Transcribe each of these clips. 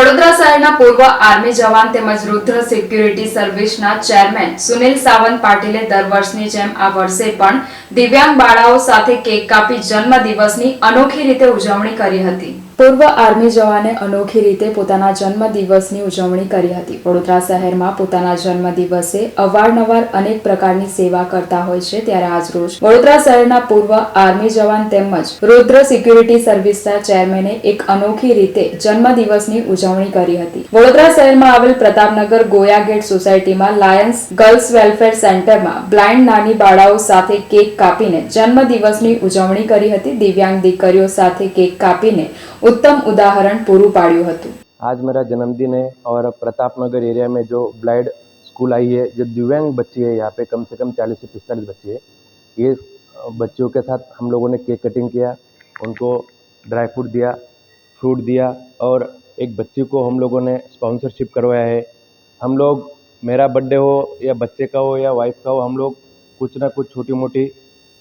વડોદરા શહેરના પૂર્વ આર્મી જવાન તેમજ રુદ્ર સિક્યુરિટી સર્વિસના ચેરમેન સુનિલ સાવંત પાટીલે દર વર્ષની જેમ આ વર્ષે પણ દિવ્યાંગ બાળાઓ સાથે કેક કાપી જન્મદિવસની અનોખી રીતે ઉજવણી કરી હતી। પૂર્વ આર્મી જવાને અનોખી રીતે પોતાના જન્મદિવસની ઉજવણી કરી હતી। વડોદરા શહેરમાં પોતાના જન્મદિવસે અવારનવાર અનેક પ્રકારની સેવા કરતા હોય છે, ત્યારે આજરોજ વડોદરા શહેરના પૂર્વ આર્મી જવાન તેમજ રુદ્ર સિક્યુરિટી સર્વિસના ચેરમેને એક અનોખી રીતે જન્મદિવસની ઉજવણી કરી હતી। વડોદરા શહેરમાં આવેલ પ્રતાપનગર ગોયા ગેટ સોસાયટીમાં લાયન્સ ગર્લ્સ વેલફેર સેન્ટરમાં બ્લાઇન્ડ નાની બાળાઓ સાથે કેક કાપીને જન્મદિવસની ઉજવણી કરી હતી। દિવ્યાંગ દીકરીઓ સાથે केक कापीने उत्तम उदाहरण पूरू पाड्યું હતું। आज मेरा जन्मदिन है और प्रतापनगर एरिया में जो ब्लाइंड स्कूल आई है, जो दिव्यांग बच्ची है, यहाँ पे कम से कम 40 से 45 बच्चे हैं। ये बच्चों के साथ हम लोगों ने केक कटिंग किया, उनको ड्राई फ्रूट दिया, फ्रूट दिया और एक बच्ची को हम लोगों ने स्पॉन्सरशिप करवाया है। हम लोग, मेरा बर्थडे हो या बच्चे का हो या वाइफ का हो, हम लोग कुछ ना कुछ छोटी मोटी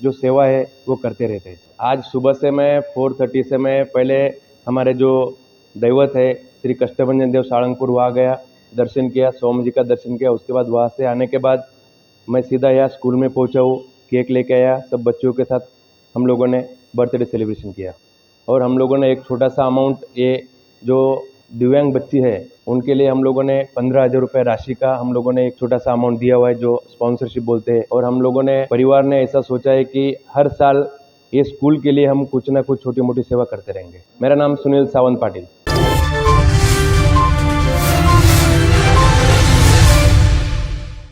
जो सेवा है वो करते रहते हैं। आज सुबह से मैं 4:30 से मैं पहले हमारे जो दैवत है श्री कष्टभंजन देव साळंगपुर वहाँ गया, दर्शन किया, सोम जी का दर्शन किया। उसके बाद वहाँ से आने के बाद मैं सीधा यहाँ स्कूल में पहुँचा हूँ, केक लेके आया, सब बच्चों के साथ हम लोगों ने बर्थडे सेलिब्रेशन किया और हम लोगों ने एक छोटा सा अमाउंट, ये जो दिव्यांग बच्ची है उनके लिए हम लोगों ने 15,000 रुपये राशि का हम लोगों ने एक छोटा सा अमाउंट दिया हुआ है, जो स्पॉन्सरशिप बोलते हैं। और हम लोगों ने, परिवार ने ऐसा सोचा है कि हर साल ये स्कूल के लिए हम कुछ ना कुछ छोटी मोटी सेवा करते रहेंगे। मेरा नाम सुनील सावंत पाटिल।